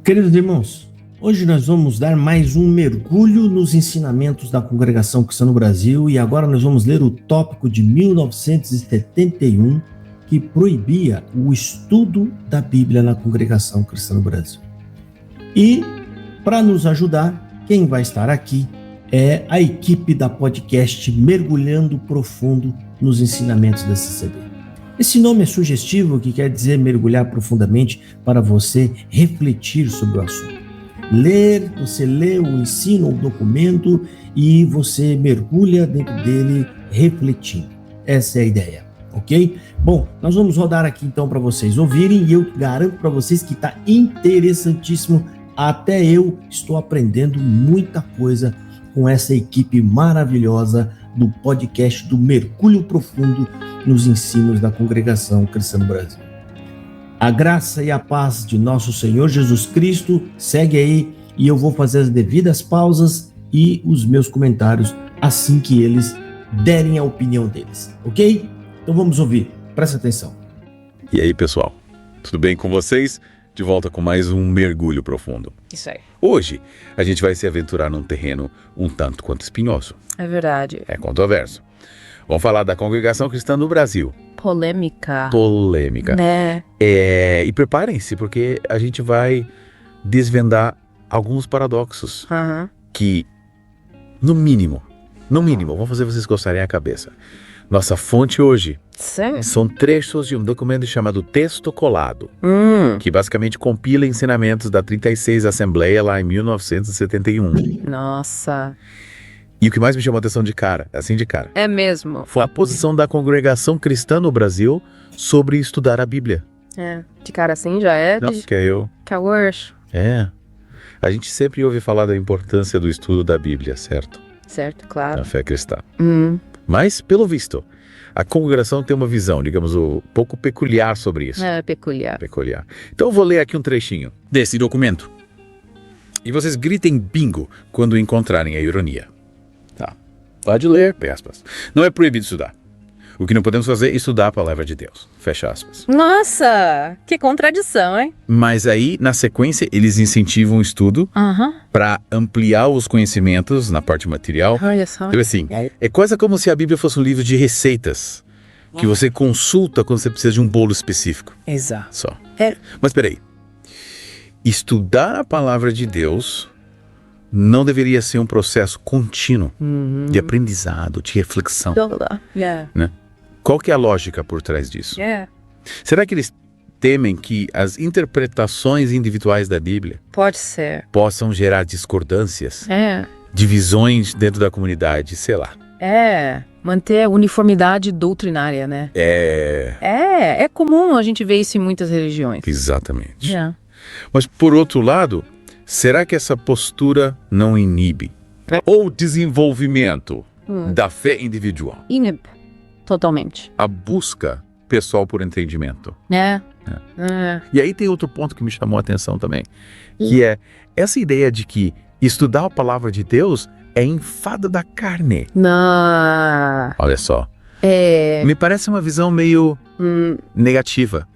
Queridos irmãos, hoje nós vamos dar mais um mergulho nos ensinamentos da Congregação Cristã no Brasil e agora nós vamos ler o tópico de 1971 que proibia o estudo da Bíblia na Congregação Cristã no Brasil. E, para nos ajudar, quem vai estar aqui é a equipe da podcast Mergulhando Profundo nos Ensinamentos da CCB. Esse nome é sugestivo, que quer dizer mergulhar profundamente para você refletir sobre o assunto. Você lê o ensino, o documento e você mergulha dentro dele refletindo. Essa é a ideia, ok? Bom, nós vamos rodar aqui então para vocês ouvirem e eu garanto para vocês que está interessantíssimo. Até eu estou aprendendo muita coisa com essa equipe maravilhosa do podcast do Mergulho Profundo nos ensinos da Congregação Cristã no Brasil. A graça e a paz de nosso Senhor Jesus Cristo segue aí e eu vou fazer as devidas pausas e os meus comentários assim que eles derem a opinião deles, ok? Então vamos ouvir, presta atenção. E aí, pessoal, tudo bem com vocês? De volta com mais um Mergulho Profundo. Isso aí. Hoje, a gente vai se aventurar num terreno um tanto quanto espinhoso. É verdade. É controverso. Vamos falar da Congregação Cristã no Brasil. Polêmica. Né? E preparem-se, porque a gente vai desvendar alguns paradoxos que, no mínimo, vão fazer vocês coçarem a cabeça. Nossa fonte hoje são trechos de um documento chamado Texto Colado, que basicamente compila ensinamentos da 36 Assembleia lá em 1971. Nossa. E o que mais me chamou a atenção de cara, É mesmo? foi a posição da Congregação Cristã no Brasil sobre estudar a Bíblia. É. De cara assim já é? Não, que é eu. Coerço. É. A gente sempre ouve falar da importância do estudo da Bíblia, certo? Certo, claro. Na fé cristã. Mas, pelo visto, a congregação tem uma visão, digamos, um pouco peculiar sobre isso. É peculiar. Então eu vou ler aqui um trechinho desse documento. E vocês gritem bingo quando encontrarem a ironia. Tá. Pode ler, aspas. Não é proibido estudar. O que não podemos fazer é estudar a palavra de Deus. Fecha aspas. Nossa, que contradição, hein? Mas aí, na sequência, eles incentivam o estudo para ampliar os conhecimentos na parte material. Olha só. Então, assim, é quase como se a Bíblia fosse um livro de receitas que você consulta quando você precisa de um bolo específico. Exato. Só. Mas peraí. Estudar a palavra de Deus não deveria ser um processo contínuo de aprendizado, de reflexão. Né? Qual que é a lógica por trás disso? Será que eles temem que as interpretações individuais da Bíblia Pode ser. possam gerar discordâncias, É. divisões dentro da comunidade, sei lá? Manter a uniformidade doutrinária, né? É comum a gente ver isso em muitas religiões. Exatamente. Mas, por outro lado, será que essa postura não inibe o desenvolvimento da fé individual? Inibe. Totalmente. A busca pessoal por entendimento. E aí tem outro ponto que me chamou a atenção também, que é essa ideia de que estudar a palavra de Deus é enfado da carne. Não. Olha só. É. Me parece uma visão meio negativa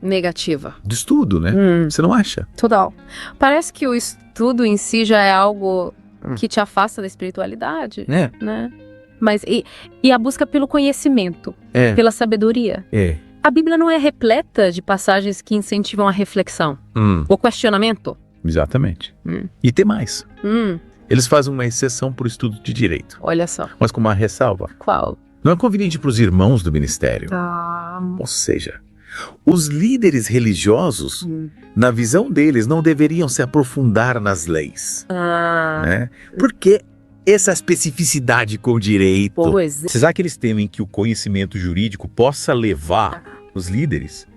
do estudo, né? Você não acha? Total. Parece que o estudo em si já é algo que te afasta da espiritualidade, né? Mas e a busca pelo conhecimento, pela sabedoria. A Bíblia não é repleta de passagens que incentivam a reflexão, o questionamento. Exatamente. E tem mais. Eles fazem uma exceção para o estudo de direito. Olha só. Mas com uma ressalva. Qual? Não é conveniente para os irmãos do ministério. Ou seja, os líderes religiosos, na visão deles, não deveriam se aprofundar nas leis. Né? Porque essa especificidade com o direito. Pois é. Será que eles temem que o conhecimento jurídico possa levar os líderes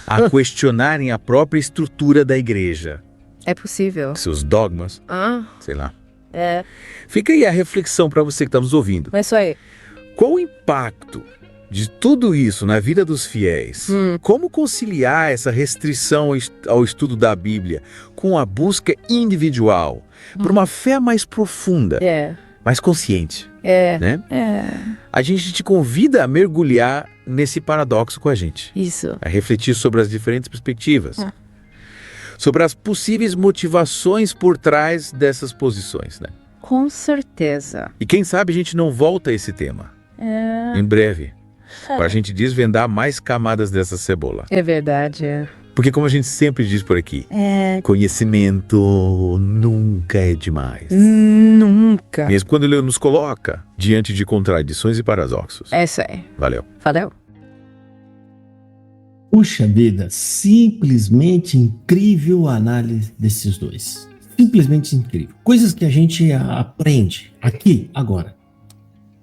a questionarem a própria estrutura da igreja? É possível. Seus dogmas, sei lá. É. Fica aí a reflexão para você que está nos ouvindo. É isso aí. Qual o impacto de tudo isso na vida dos fiéis? Como conciliar essa restrição ao estudo da Bíblia com a busca individual por uma fé mais profunda, mais consciente? Né? A gente te convida a mergulhar nesse paradoxo com a gente. Isso. A refletir sobre as diferentes perspectivas. sobre as possíveis motivações por trás dessas posições, né? Com certeza. E quem sabe a gente não volta a esse tema em breve, para a gente desvendar mais camadas dessa cebola. É verdade, Porque como a gente sempre diz por aqui, conhecimento nunca é demais. Nunca. Mesmo quando ele nos coloca diante de contradições e paradoxos. É isso aí. Valeu. Valeu. Puxa vida, simplesmente incrível a análise desses dois. Simplesmente incrível. Coisas que a gente aprende aqui, agora.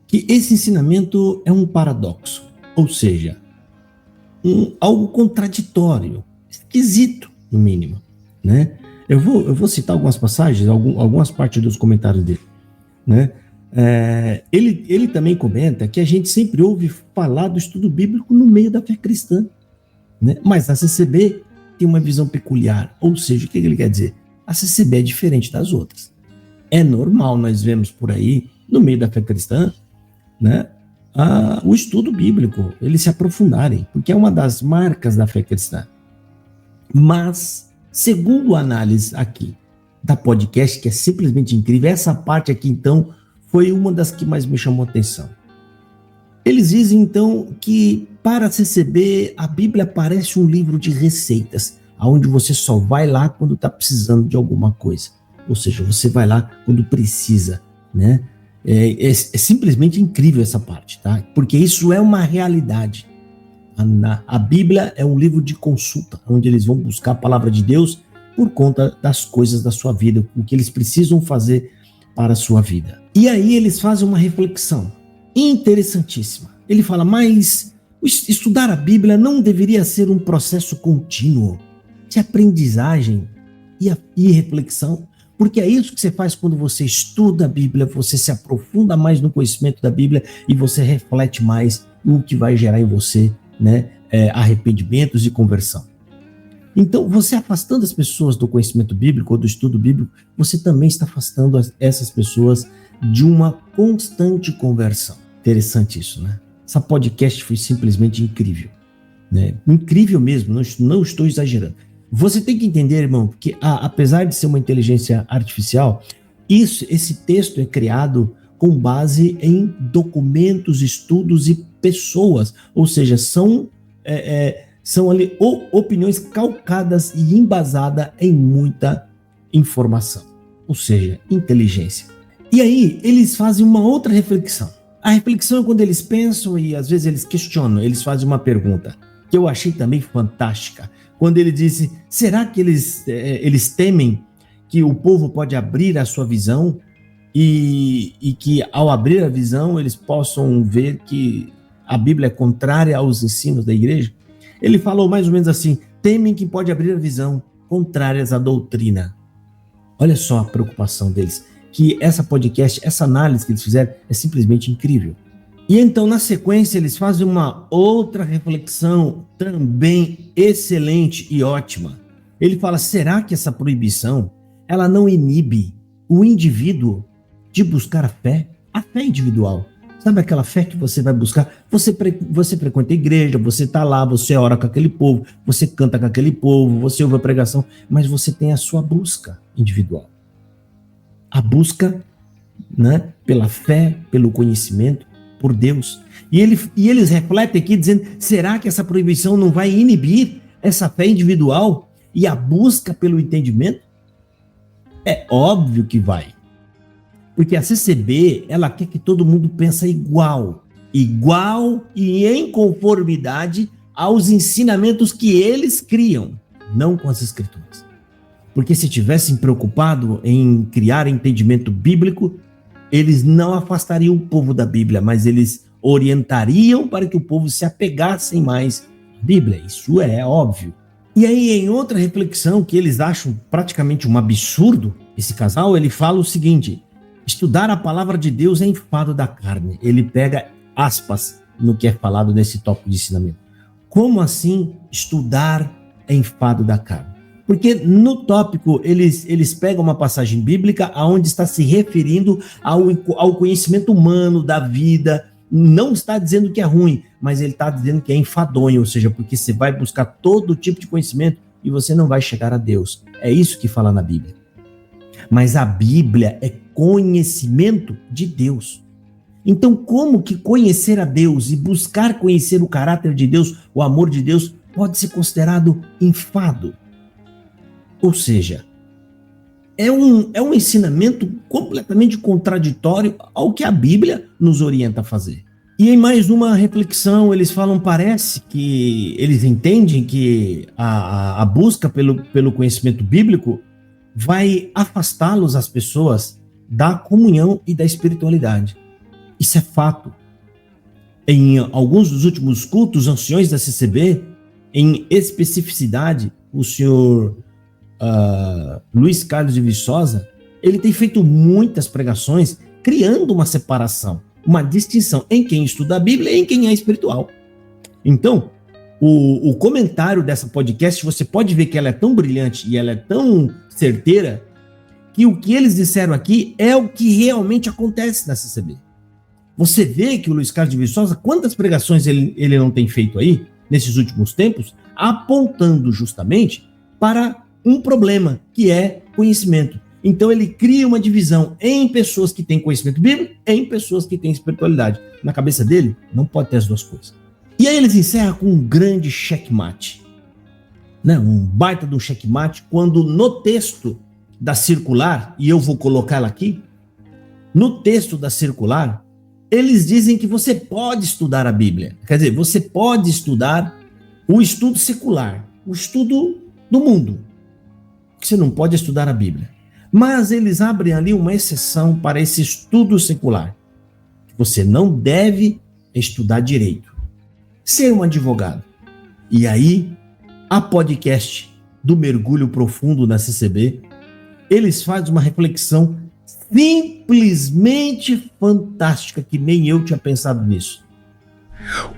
Que esse ensinamento é um paradoxo. Ou seja, algo contraditório. Esquisito, no mínimo. Né? Eu vou citar algumas passagens, algumas partes dos comentários dele. Né? Ele também comenta que a gente sempre ouve falar do estudo bíblico no meio da fé cristã. Né? Mas a CCB tem uma visão peculiar. Ou seja, o que ele quer dizer? A CCB é diferente das outras. É normal nós vemos por aí, no meio da fé cristã, né, o estudo bíblico, eles se aprofundarem, porque é uma das marcas da fé cristã. Mas, segundo a análise aqui da podcast, que é simplesmente incrível, essa parte aqui, então, foi uma das que mais me chamou a atenção. Eles dizem, então, que para a CCB, a Bíblia parece um livro de receitas, onde você só vai lá quando está precisando de alguma coisa. Ou seja, você vai lá quando precisa, né? É simplesmente incrível essa parte, tá? Porque isso é uma realidade. A Bíblia é um livro de consulta, onde eles vão buscar a palavra de Deus por conta das coisas da sua vida, o que eles precisam fazer para a sua vida. E aí eles fazem uma reflexão interessantíssima. Ele fala, mas estudar a Bíblia não deveria ser um processo contínuo de aprendizagem e reflexão? Porque é isso que você faz quando você estuda a Bíblia, você se aprofunda mais no conhecimento da Bíblia e você reflete mais no que vai gerar em você, né, arrependimentos e conversão. Então, você afastando as pessoas do conhecimento bíblico ou do estudo bíblico, você também está afastando essas pessoas de uma constante conversão. Interessante isso, né? Essa podcast foi simplesmente incrível, né? Incrível mesmo, não estou exagerando. Você tem que entender, irmão, que apesar de ser uma inteligência artificial, esse texto é criado com base em documentos, estudos e pessoas, ou seja, são ali opiniões calcadas e embasadas em muita informação, ou seja, inteligência. E aí eles fazem uma outra reflexão. A reflexão é quando eles pensam e às vezes eles questionam, eles fazem uma pergunta, que eu achei também fantástica. Quando ele disse, será que eles temem que o povo pode abrir a sua visão e que ao abrir a visão eles possam ver que a Bíblia é contrária aos ensinos da igreja? Ele falou mais ou menos assim, temem que pode abrir a visão contrárias à doutrina. Olha só a preocupação deles, que essa podcast, essa análise que eles fizeram é simplesmente incrível. E então, na sequência, eles fazem uma outra reflexão também excelente e ótima. Ele fala, será que essa proibição, ela não inibe o indivíduo de buscar a fé individual? Sabe aquela fé que você vai buscar? Você frequenta a igreja, você está lá, você ora com aquele povo, você canta com aquele povo, você ouve a pregação, mas você tem a sua busca individual. A busca, né, pela fé, pelo conhecimento, por Deus. E eles refletem aqui dizendo, será que essa proibição não vai inibir essa fé individual e a busca pelo entendimento? É óbvio que vai. Porque a CCB, ela quer que todo mundo pense igual e em conformidade aos ensinamentos que eles criam, não com as escrituras. Porque se tivessem preocupado em criar entendimento bíblico, eles não afastariam o povo da Bíblia, mas eles orientariam para que o povo se apegasse mais à Bíblia. Isso é óbvio. E aí, em outra reflexão que eles acham praticamente um absurdo, esse casal, ele fala o seguinte, estudar a palavra de Deus é enfado da carne. Ele pega aspas no que é falado nesse tópico de ensinamento. Como assim estudar é enfado da carne? Porque no tópico eles pegam uma passagem bíblica onde está se referindo ao conhecimento humano da vida. Não está dizendo que é ruim, mas ele está dizendo que é enfadonho, ou seja, porque você vai buscar todo tipo de conhecimento e você não vai chegar a Deus. É isso que fala na Bíblia. Mas a Bíblia é conhecimento de Deus. Então, como que conhecer a Deus e buscar conhecer o caráter de Deus, o amor de Deus, pode ser considerado enfado? Ou seja, é um ensinamento completamente contraditório ao que a Bíblia nos orienta a fazer. E em mais uma reflexão, eles falam, parece que eles entendem que a busca pelo conhecimento bíblico vai afastá-los, as pessoas, da comunhão e da espiritualidade. Isso é fato. Em alguns dos últimos cultos, anciões da CCB, em especificidade, o senhor Luiz Carlos de Viçosa, ele tem feito muitas pregações criando uma separação, uma distinção em quem estuda a Bíblia e em quem é espiritual. Então, o comentário dessa podcast, você pode ver que ela é tão brilhante e ela é tão certeira que o que eles disseram aqui é o que realmente acontece na CCB. Você vê que o Luiz Carlos de Viçosa, quantas pregações ele não tem feito aí, nesses últimos tempos, apontando justamente para um problema, que é conhecimento. Então ele cria uma divisão em pessoas que têm conhecimento bíblico e em pessoas que têm espiritualidade. Na cabeça dele, não pode ter as duas coisas. E aí eles encerram com um grande checkmate. Né? Um baita de um checkmate, quando no texto da circular, e eu vou colocá-la aqui, no texto da circular, eles dizem que você pode estudar a Bíblia. Quer dizer, você pode estudar o estudo secular, o estudo do mundo. Você não pode estudar a Bíblia. Mas eles abrem ali uma exceção para esse estudo secular. Você não deve estudar direito, ser um advogado. E aí, a podcast do Mergulho Profundo na CCB, eles fazem uma reflexão simplesmente fantástica, que nem eu tinha pensado nisso.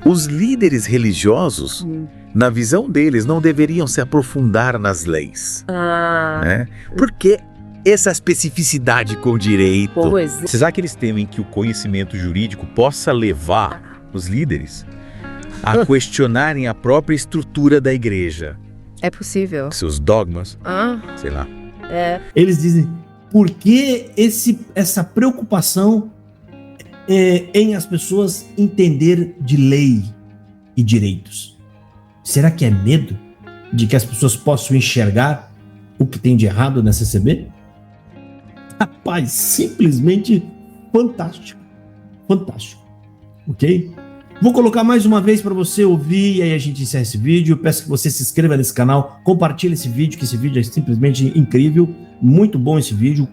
Os líderes religiosos, na visão deles, não deveriam se aprofundar nas leis. Né? Por que essa especificidade com o direito? Pois é. Será que eles temem que o conhecimento jurídico possa levar os líderes a questionarem a própria estrutura da igreja? É possível. Seus dogmas, sei lá. Eles dizem, por que essa preocupação em as pessoas entender de lei e direitos? Será que é medo de que as pessoas possam enxergar o que tem de errado na CCB? Rapaz, simplesmente fantástico. Fantástico. Ok? Vou colocar mais uma vez para você ouvir e aí a gente encerra esse vídeo. Eu peço que você se inscreva nesse canal, compartilhe esse vídeo, que esse vídeo é simplesmente incrível. Muito bom esse vídeo.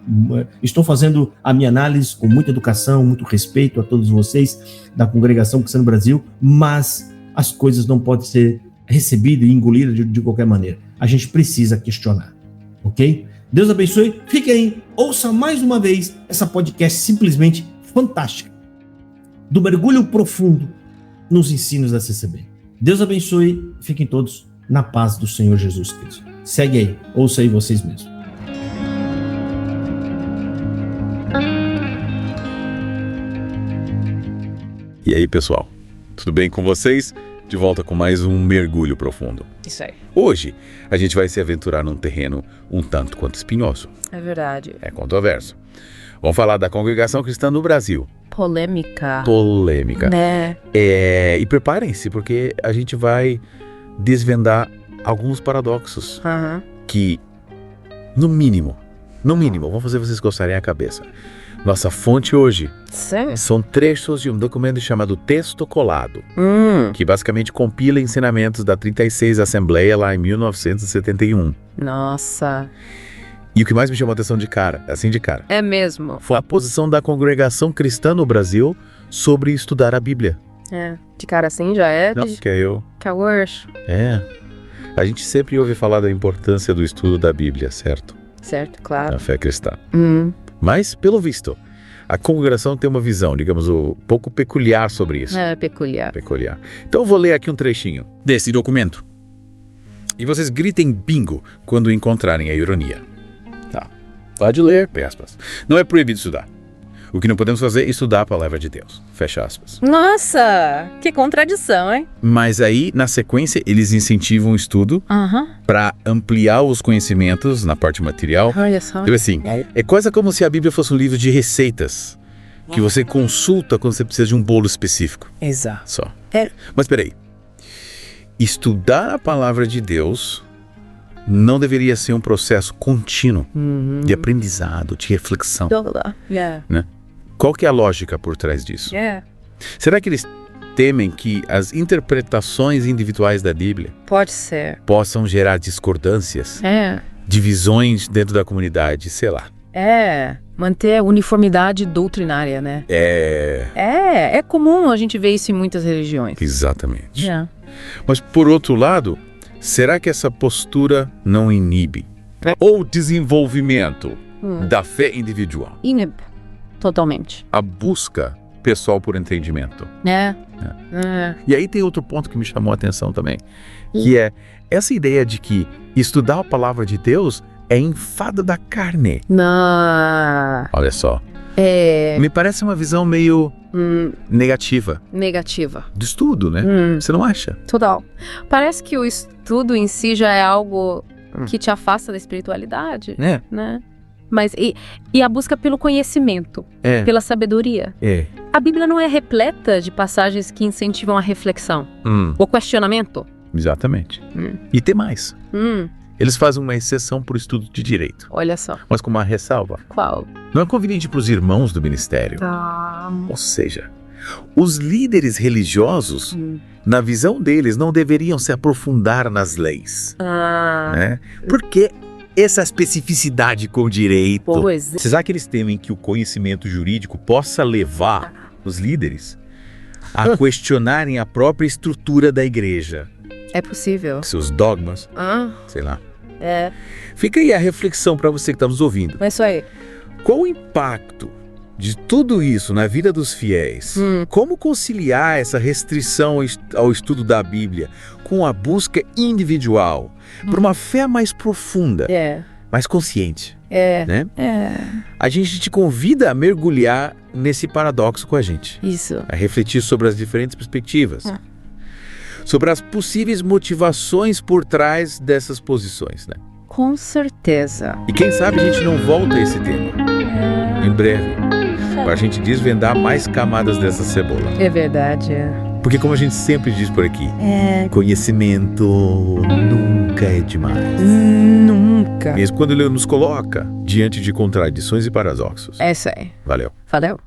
Estou fazendo a minha análise com muita educação, muito respeito a todos vocês da Congregação Cristã no Brasil, mas as coisas não podem ser recebidas e engolidas de qualquer maneira. A gente precisa questionar, ok? Deus abençoe. Fique aí, ouça mais uma vez essa podcast simplesmente fantástica do Mergulho Profundo nos ensinos da CCB. Deus abençoe. Fiquem todos na paz do Senhor Jesus Cristo. Segue aí, ouça aí vocês mesmos. E aí, pessoal? Tudo bem com vocês? De volta com mais um Mergulho Profundo. Isso aí. Hoje, a gente vai se aventurar num terreno um tanto quanto espinhoso. É verdade. É controverso. Vamos falar da Congregação Cristã no Brasil. Polêmica. Né? E preparem-se, porque a gente vai desvendar alguns paradoxos que, no mínimo, vão fazer vocês coçarem a cabeça. Nossa fonte hoje são trechos de um documento chamado Texto Colado, que basicamente compila ensinamentos da 36 Assembleia lá em 1971. Nossa. E o que mais me chamou a atenção de cara, É mesmo. foi a posição da Congregação Cristã no Brasil sobre estudar a Bíblia. De cara assim já é? Não, que é eu. Caworcho. A gente sempre ouve falar da importância do estudo da Bíblia, certo? Certo, claro. Na fé cristã. Mas, pelo visto, a congregação tem uma visão, digamos, um pouco peculiar sobre isso. Peculiar. Então eu vou ler aqui um trechinho desse documento. E vocês gritem bingo quando encontrarem a ironia. Tá. Pode ler, aspas. Não é proibido estudar. O que não podemos fazer é estudar a palavra de Deus. Fecha aspas. Nossa, que contradição, hein? Mas aí, na sequência, eles incentivam o estudo para ampliar os conhecimentos na parte material. Olha só. Então, assim, é quase como se a Bíblia fosse um livro de receitas que você consulta quando você precisa de um bolo específico. Exato. Só. Mas peraí. Estudar a palavra de Deus não deveria ser um processo contínuo de aprendizado, de reflexão. Né? Qual que é a lógica por trás disso? Será que eles temem que as interpretações individuais da Bíblia pode ser possam gerar discordâncias, divisões dentro da comunidade, sei lá? Manter a uniformidade doutrinária, né? É comum a gente ver isso em muitas religiões. Exatamente. Mas, por outro lado, será que essa postura não inibe o desenvolvimento da fé individual? Inibe. Totalmente. A busca pessoal por entendimento. E aí tem outro ponto que me chamou a atenção também, que é essa ideia de que estudar a palavra de Deus é enfado da carne. Não. Olha só. Me parece uma visão meio negativa do estudo, né? Você não acha? Total. Parece que o estudo em si já é algo que te afasta da espiritualidade, né? Mas e a busca pelo conhecimento, pela sabedoria. A Bíblia não é repleta de passagens que incentivam a reflexão, o questionamento. Exatamente. E tem mais. Eles fazem uma exceção para o estudo de direito. Olha só. Mas com uma ressalva. Qual? Não é conveniente para os irmãos do ministério. Ou seja, os líderes religiosos, na visão deles, não deveriam se aprofundar nas leis. Né? Porque essa especificidade com o direito. Pois é. Será que eles temem que o conhecimento jurídico possa levar os líderes a questionarem a própria estrutura da igreja? É possível. Seus dogmas, sei lá. Fica aí a reflexão para você que está nos ouvindo. É isso aí. Qual o impacto de tudo isso na vida dos fiéis? Como conciliar essa restrição ao estudo da Bíblia com a busca individual por uma fé mais profunda, mais consciente? Né? A gente te convida a mergulhar nesse paradoxo com a gente. Isso. A refletir sobre as diferentes perspectivas. Sobre as possíveis motivações por trás dessas posições, né? Com certeza. E quem sabe a gente não volta a esse tema em breve, para a gente desvendar mais camadas dessa cebola. É verdade. Porque como a gente sempre diz por aqui, conhecimento nunca é demais. Nunca. Mesmo quando ele nos coloca diante de contradições e paradoxos. É isso aí. Valeu. Valeu.